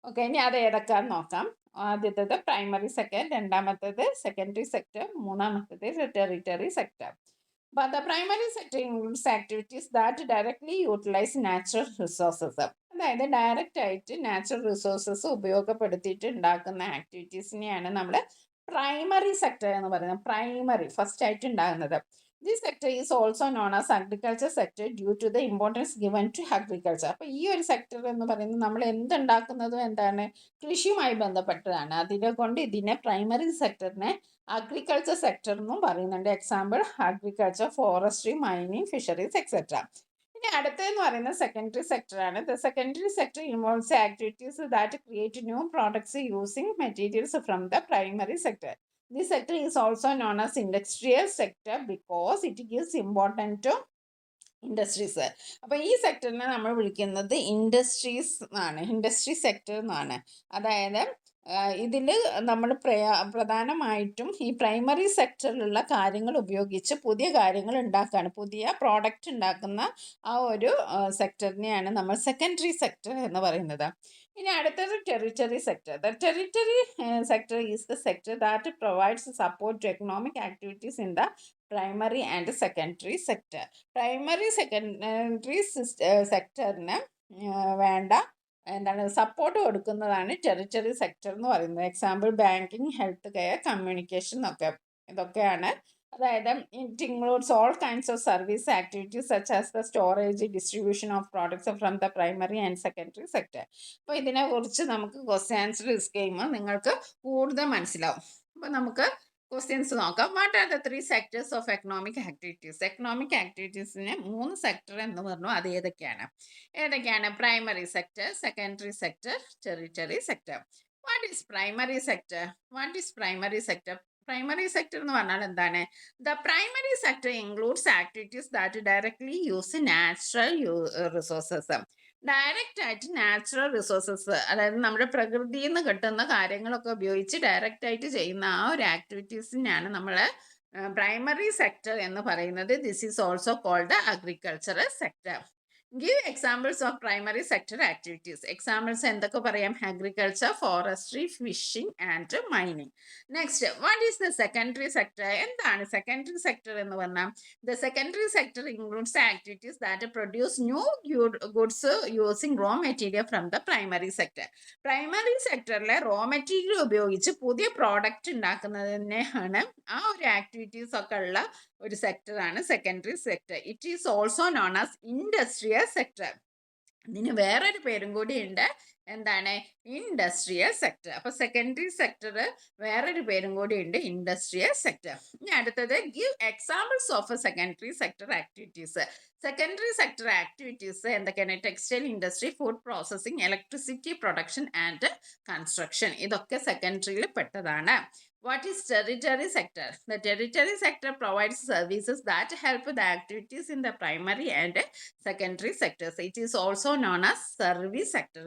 Okay, ഇനി അത് ഏതൊക്കെയാണെന്ന് നോക്കാം. ആദ്യത്തേത് primary sector, രണ്ടാമത്തേത് secondary sector, മൂന്നാമത്തേത് territory sector. But the primary sector includes activities that directly utilize natural resources. അതായത് direct ആയിട്ട് നാച്ചുറൽ റിസോഴ്സസ് ഉപയോഗപ്പെടുത്തിയിട്ട് ഉണ്ടാക്കുന്ന ആക്ടിവിറ്റീസിനെയാണ് നമ്മൾ പ്രൈമറി സെക്ടർ എന്ന് പറയുന്നത്. പ്രൈമറി ഫസ്റ്റ് ആയിട്ട് ഉണ്ടാകുന്നത്. This sector is also known as agriculture sector due to the importance given to agriculture. അപ്പോൾ ഈ ഒരു സെക്ടർ എന്ന് പറയുന്നത് നമ്മൾ എന്തുണ്ടാക്കുന്നതും എന്താണ്? കൃഷിയുമായി ബന്ധപ്പെട്ടതാണ്. അതിനെ കൊണ്ട് ഇതിനെ പ്രൈമറി സെക്ടറിനെ അഗ്രികൾച്ചർ സെക്ടർ എന്നും പറയുന്നുണ്ട്. Example agriculture, forestry, mining, fisheries etcetera. ഇനി അടുത്തതെന്ന് പറയുന്നത് സെക്കൻഡറി സെക്ടറാണ്. The secondary sector involves activities that create new products using materials from the primary sector. This sector is also known as industrial sector because it gives importance to industries. അപ്പോൾ ഈ സെക്ടറിനെ നമ്മൾ വിളിക്കുന്നത് industries എന്നാണ്, industry sector എന്നാണ്. അതായത് ഇതിൽ നമ്മൾ പ്രധാനമായിട്ടും ഈ പ്രൈമറി സെക്ടറിലുള്ള കാര്യങ്ങൾ ഉപയോഗിച്ച് പുതിയ കാര്യങ്ങൾ ഉണ്ടാക്കുകയാണ്, പുതിയ പ്രോഡക്റ്റ് ഉണ്ടാക്കുന്ന ആ ഒരു സെക്ടറിനെയാണ് നമ്മൾ സെക്കൻഡറി സെക്ടർ എന്ന് പറയുന്നത്. ഇനി അടുത്തത് territory sector. The territory sector is the sector that provides support to economic activities in the primary and secondary sector. Primary secondary സെക്ടറിന് വേണ്ട എന്താണ് സപ്പോർട്ട് കൊടുക്കുന്നതാണ് ടെറിട്ടറി സെക്ടർ എന്ന് പറയുന്നത്. Example banking, health care, communication ഒക്കെ ഇതൊക്കെയാണ്. അതായത് it includes all kinds of service activities such as the storage, distribution of products from the primary and secondary sector. അപ്പോൾ ഇതിനെക്കുറിച്ച് നമുക്ക് ക്വസ്റ്റ്യൻ ആൻസർ ഡിസ്കസ് ചെയ്യുമ്പോൾ നിങ്ങൾക്ക് കൂടുതൽ മനസ്സിലാവും. അപ്പോൾ നമുക്ക് ക്വസ്റ്റ്യൻസ് നോക്കാം. What are the 3 sectors of economic activities? Economic ആക്ടിവിറ്റീസിന് 3 സെക്ടർ എന്ന് പറഞ്ഞു. അത് ഏതൊക്കെയാണ്? Primary sector, secondary sector, territory sector. What is primary sector? Primary sector എന്ന് പറഞ്ഞാൽ എന്താണ്? The primary sector includes activities that directly use natural resources. Direct ആയിട്ട് natural resources, അതായത് നമ്മുടെ പ്രകൃതിയിൽ നിന്ന് കിട്ടുന്ന കാര്യങ്ങളൊക്കെ ഉപയോഗിച്ച് ഡയറക്റ്റ് ആയിട്ട് ചെയ്യുന്ന ആ ഒരു ആക്ടിവിറ്റീസിനെയാണ് നമ്മൾ പ്രൈമറി സെക്ടർ എന്ന് പറയുന്നത്. This is also called agricultural sector. Give examples of primary sector activities. Examples എന്തൊക്കെ പറയാം? Agriculture, forestry, fishing and mining. Next, what is the secondary sector? എന്താണ് സെക്കൻഡറി സെക്ടർ എന്ന് പറഞ്ഞാൽ? The secondary sector includes activities that produce new goods using raw material from the primary sector. Primary സെക്ടറിലെ raw material ഉപയോഗിച്ച് പുതിയ product ഉണ്ടാക്കുന്നതിനെയാണ് ആ ഒരു activities ഒക്കെ ഉള്ള ഒരു സെക്ടറാണ് secondary sector. It is also known as industrial sector. ഇതിന് വേറൊരു പേരും കൂടി ഉണ്ട്. എന്താണ്? Industrial sector. അപ്പോൾ സെക്കൻഡറി സെക്ടർ വേറൊരു പേരും കൂടി ഉണ്ട്, ഇൻഡസ്ട്രിയൽ സെക്ടർ. ഇനി അടുത്തത് give examples of secondary sector activities. Secondary sector activities എന്തൊക്കെയാണ്? Textile industry, food processing, electricity production and construction. ഇതൊക്കെ സെക്കൻഡറിയിൽ പെട്ടതാണ്. What is territory sector? The territory sector provides services that help the activities in the primary and secondary sectors. It is also known as service sector.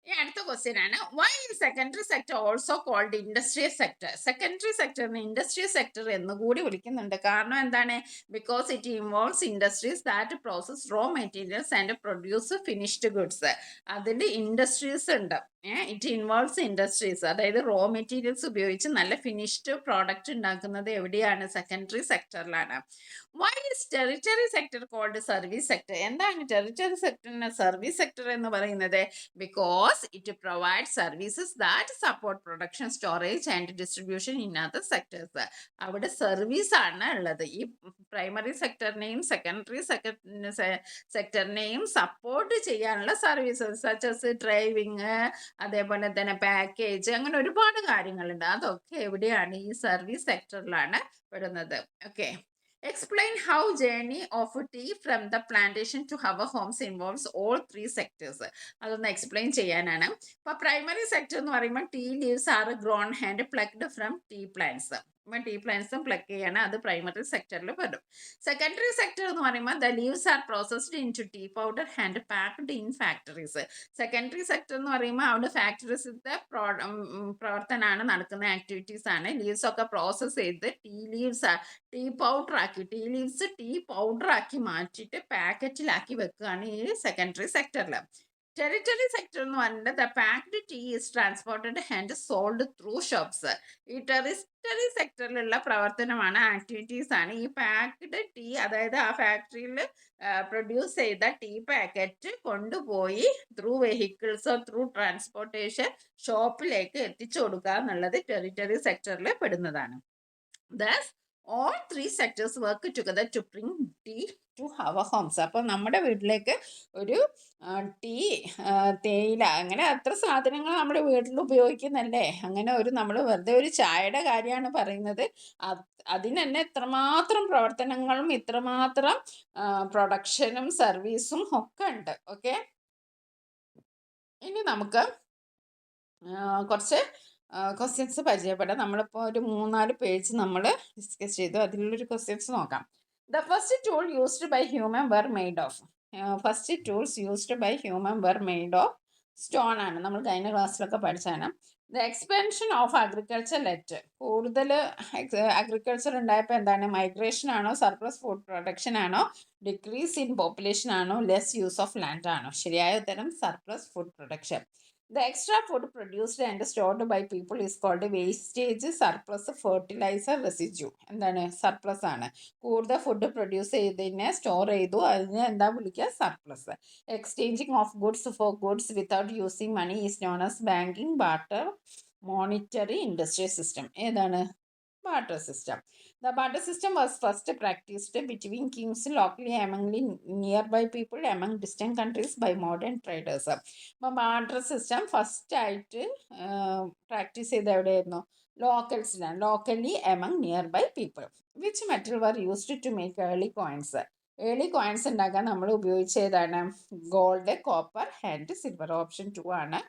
ഈ അടുത്ത question ആണ്, why secondary sector also called industrial sector? Secondary സെക്ടറിന് industrial sector എന്ന് കൂടി വിളിക്കുന്നുണ്ട്. കാരണം എന്താണ്? Because it involves industries that process raw materials and produce finished goods. അതിൽ ഇൻഡസ്ട്രീസ് ഉണ്ട്. ഇറ്റ് ഇൻവോൾവ്സ് ഇൻഡസ്ട്രീസ്, അതായത് റോ മെറ്റീരിയൽസ് ഉപയോഗിച്ച് നല്ല ഫിനിഷ്ഡ് പ്രോഡക്റ്റ് ഉണ്ടാക്കുന്നത് എവിടെയാണ്? സെക്കൻഡറി സെക്ടറിലാണ്. Why is territory sector called service sector? എന്താണ് ടെറിട്ടറി സെക്ടറിന് സർവീസ് സെക്ടർ എന്ന് പറയുന്നത്? Because because it provides services that support production, storage and distribution in other sectors. അവിടെ സർവീസ് ആണ് ഉള്ളത്. ഈ പ്രൈമറി സെക്ടറിനെയും സെക്കൻഡറി സെക്ടറിനെയും സപ്പോർട്ട് ചെയ്യാനുള്ള സർവീസസ് സച്ചസ് ഡ്രൈവിങ്, അതേപോലെ തന്നെ പാക്കേജ്, അങ്ങനെ ഒരുപാട് കാര്യങ്ങളുണ്ട്. അതൊക്കെ എവിടെയാണ്? ഈ സർവീസ് സെക്ടറിലാണ് പെടുന്നത്. Okay, explain how journey of tea from the plantation to our homes involves all three sectors. അതൊന്ന് എക്സ്പ്ലെയിൻ ചെയ്യാനാണ്. ഇപ്പൊ പ്രൈമറി സെക്ടർ എന്ന് പറയുമ്പോൾ tea leaves are grown and plucked from tea plants. Tea പ്ലാന്റ്സും പ്ലക്ക് ചെയ്യാണ്, അത് primary സെക്ടറിൽ വരും. സെക്കൻഡറി സെക്ടർ എന്ന് പറയുമ്പോൾ the leaves are processed into tea powder and packed in factories. Secondary sector എന്ന് പറയുമ്പോൾ അവിടെ ഫാക്ടറീസിന്റെ പ്രവർത്തനമാണ് നടക്കുന്ന ആക്ടിവിറ്റീസ് ആണ്. ലീവ്സ് ഒക്കെ പ്രോസസ് ചെയ്ത് ടീ പൗഡർ ആക്കി, ടീ ലീവ്സ് ടീ പൗഡർ ആക്കി മാറ്റിയിട്ട് പാക്കറ്റിലാക്കി വെക്കുകയാണ് ഈ സെക്കൻഡറി സെക്ടറിൽ. ടെറിട്ടറി സെക്ടർ എന്ന് പറയുന്നത് the packed tea is transported and sold through shops. ഈ ടെറിട്ടറി സെക്ടറിലുള്ള പ്രവർത്തനമാണ്, ആക്ടിവിറ്റീസ് ആണ് ഈ പാക്ഡ് ടീ, അതായത് ആ ഫാക്ടറിയിൽ പ്രൊഡ്യൂസ് ചെയ്ത ടീ പാക്കറ്റ് കൊണ്ടുപോയി ത്രൂ വെഹിക്കിൾസോ ത്രൂ ട്രാൻസ്പോർട്ടേഷൻ ഷോപ്പിലേക്ക് എത്തിച്ചു കൊടുക്കുക എന്നുള്ളത് ടെറിട്ടറി സെക്ടറിൽ പെടുന്നതാണ്. Thus, all three sectors work together to bring tea to our homes. അപ്പോൾ നമ്മുടെ വീട്ടിലേക്ക് ഒരു ടീ, തേയില, അങ്ങനെ അത്ര സാധനങ്ങൾ നമ്മുടെ വീട്ടിൽ ഉപയോഗിക്കുന്നല്ലേ. അങ്ങനെ നമ്മൾ വെറുതെ ഒരു ചായയുടെ കാര്യമാണ് പറയുന്നത്. അതിന് തന്നെ ഇത്രമാത്രം പ്രവർത്തനങ്ങളും ഇത്രമാത്രം പ്രൊഡക്ഷനും സർവീസും ഒക്കെ ഉണ്ട്. ഓക്കെ, ഇനി നമുക്ക് കുറച്ച് ക്വസ്റ്റ്യൻസ് പരിചയപ്പെടാം. നമ്മളിപ്പോൾ ഒരു 3-4 പേജ് നമ്മൾ ഡിസ്കസ് ചെയ്തു. അതിലുള്ളൊരു ക്വസ്റ്റ്യൻസ് നോക്കാം. The first tool used by human were made of. First tools used by human were made of stone ആണ്. നമ്മൾ കഴിഞ്ഞ ക്ലാസ്സിലൊക്കെ പഠിച്ചാണ്. The expansion of agriculture led. കൂടുതൽ അഗ്രികൾച്ചർ ഉണ്ടായപ്പോൾ എന്താണ്? മൈഗ്രേഷൻ ആണോ, സർപ്ലസ് ഫുഡ് പ്രൊഡക്ഷൻ ആണോ, ഡിക്രീസ് ഇൻ പോപ്പുലേഷൻ ആണോ, ലെസ് യൂസ് ഓഫ് ലാൻഡ് ആണോ? ശരിയായ ഉത്തരം surplus food production. The extra food produced and stored by people is called wastage, surplus, fertilizer, residue. എന്താണ്? സർപ്ലസ് ആണ്. കൂടുതൽ ഫുഡ് പ്രൊഡ്യൂസ് ചെയ്തതിനെ സ്റ്റോർ ചെയ്തു, അതിനെ എന്താ വിളിക്കുക? Surplus. Exchanging of goods for goods without using money is known as banking, barter, monetary, industrial system. ഏതാണ്? barter system. The barter system was first practiced between kings locally among nearby people among distant countries by modern traders. അപ്പോൾ barter system first ആയിട്ട് practice ചെയ്ത് എവിടെയായിരുന്നു? ലോക്കൽസിലാണ്, locally among nearby people. Which metal were used to make early coins. Early coins ഉണ്ടാക്കാൻ നമ്മൾ ഉപയോഗിച്ചതാണ് gold, copper and silver. Option 2 ആണ്.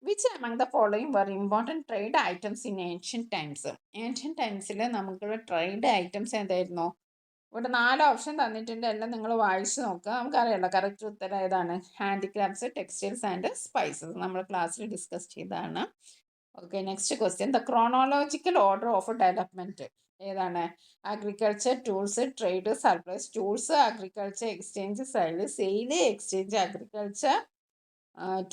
Which among the following were important trade items in ancient times? Ancient ടൈംസിൽ നമുക്കുള്ള trade items എന്തായിരുന്നു? ഇവിടെ 4 option തന്നിട്ടുണ്ട്, എല്ലാം നിങ്ങൾ വായിച്ച് നോക്കുക. നമുക്കറിയാലോ കറക്റ്റ് ഉത്തരം ഏതാണ്? Handicrafts, textiles and spices. നമ്മൾ ക്ലാസ്സിൽ ഡിസ്കസ് ചെയ്തതാണ്. Okay, next question. The chronological order of development ഏതാണ്? Agriculture, tools, trade, surplus. Tools, agriculture, exchange, sale, exchange, agriculture,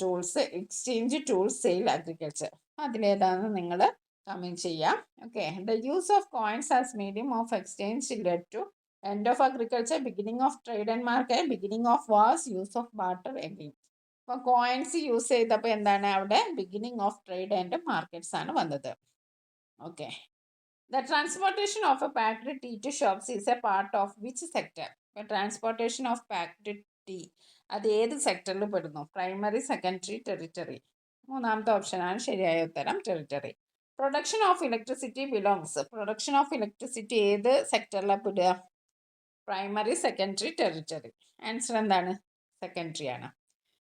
tools, exchange, tools, sale, agriculture. അതിലേതാണെന്ന് നിങ്ങൾ കമൻറ്റ് ചെയ്യാം. Okay, the use of coins as medium of exchange led to end of agriculture, beginning of trade and market, beginning of wars, use of barter again. അപ്പോൾ coins use ചെയ്തപ്പോൾ എന്താണ്? അവിടെ beginning of trade and markets ആണ് വന്നത്. Okay, the transportation of a packed tea to shops is a part of which sector? Transportation of packed tea അത് ഏത് സെക്ടറിൽ പെടുന്നു? Primary, secondary, territory. 3ാമത്തെ ഓപ്ഷനാണ് ശരിയായ ഉത്തരം, territory. Production of electricity belongs. Production of electricity ഏത് സെക്ടറിലാണ് പെടുക? Primary, secondary, territory. ആൻസർ എന്താണ്? സെക്കൻഡറി ആണ്.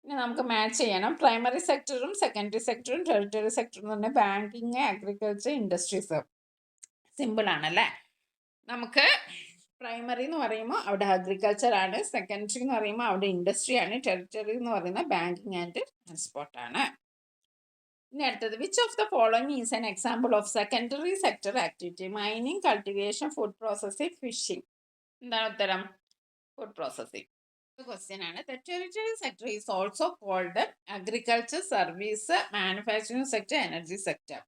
ഇനി നമുക്ക് മാച്ച് ചെയ്യണം. പ്രൈമറി സെക്ടറും സെക്കൻഡറി സെക്ടറും ടെറിട്ടറി സെക്ടറും എന്ന് പറഞ്ഞാൽ ബാങ്കിങ്, അഗ്രികൾച്ചർ, ഇൻഡസ്ട്രീസ്. സിമ്പിൾ ആണല്ലേ? നമുക്ക് പ്രൈമറി എന്ന് പറയുമ്പോൾ അവിടെ അഗ്രികൾച്ചർ ആണ്, സെക്കൻഡറി എന്ന് പറയുമ്പോൾ അവിടെ ഇൻഡസ്ട്രി ആണ്, ടെറിട്ടറി എന്ന് പറയുന്നത് ബാങ്കിങ് ആൻഡ് ട്രാൻസ്പോർട്ട് ആണ്. ഇനി അടുത്തത്, which of the following is an example of secondary sector activity? Mining, cultivation, food processing, fishing. എന്താണ് ഉത്തരം? Food processing. ക്വസ്റ്റ്യൻ ആണ്. The territory sector is also called agriculture, service, manufacturing sector, energy sector.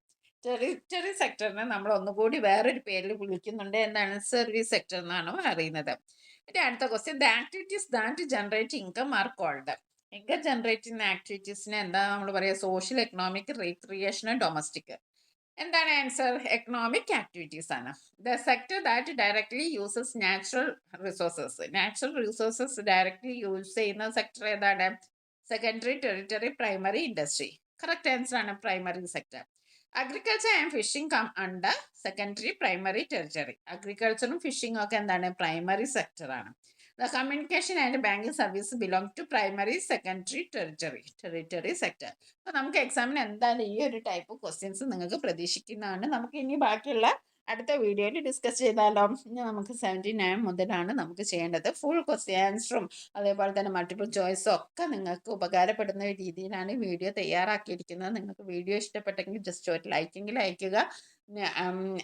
Territory സെക്ടറിനെ നമ്മൾ ഒന്നുകൂടി വേറൊരു പേരിൽ വിളിക്കുന്നുണ്ട്. എന്താണ്? സർവീസ് സെക്ടർ എന്നാണ് അറിയുന്നത്. ഇനി അടുത്ത question. The activities that generate income are called. Income generating ആക്ടിവിറ്റീസിനെ എന്താ നമ്മൾ പറയുക? Social, economic, recreation, domestic. എന്താണ് ആൻസർ? എക്കണോമിക് ആക്ടിവിറ്റീസ് ആണ്. The sector that directly uses natural resources. Natural resources directly use ചെയ്യുന്ന സെക്ടർ ഏതാണ്? Secondary, territory, primary, industry. Correct answer ആണ് primary sector. Agriculture and fishing come under secondary, primary, territory. അഗ്രികൾച്ചറും ഫിഷിംഗും ഒക്കെ എന്താണ്? Primary sector ആണ്. The communication and banking service belong to primary, secondary, territory sector. അപ്പോൾ നമുക്ക് എക്സാമിന് എന്തായാലും ഈ ഒരു ടൈപ്പ് ക്വസ്റ്റ്യൻസ് നിങ്ങൾക്ക് പ്രതീക്ഷിക്കുന്നതാണ്. നമുക്ക് ഇനി ബാക്കിയുള്ള അടുത്ത വീഡിയോയിൽ ഡിസ്കസ് ചെയ്താലോ? ഇനി നമുക്ക് 79 മുതലാണ് നമുക്ക് ചെയ്യേണ്ടത്. ഫുൾ ക്വസ്റ്റ്യൻ ആൻസറും അതേപോലെ തന്നെ മൾട്ടിപ്പിൾ ചോയ്സും ഒക്കെ നിങ്ങൾക്ക് ഉപകാരപ്പെടുന്ന രീതിയിലാണ് വീഡിയോ തയ്യാറാക്കിയിരിക്കുന്നത്. നിങ്ങൾക്ക് വീഡിയോ ഇഷ്ടപ്പെട്ടെങ്കിൽ ജസ്റ്റ് ഒരു ലൈക്കെങ്കിലും അയക്കുക.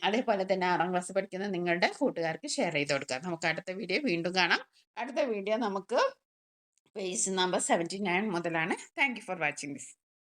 അതേപോലെ തന്നെ 6ാം ക്ലാസ് പഠിക്കുന്ന നിങ്ങളുടെ കൂട്ടുകാർക്ക് ഷെയർ ചെയ്ത് കൊടുക്കുക. നമുക്ക് അടുത്ത വീഡിയോ വീണ്ടും കാണാം. അടുത്ത വീഡിയോ നമുക്ക് പേജ് നമ്പർ 79 മുതലാണ്. Thank you for watching this.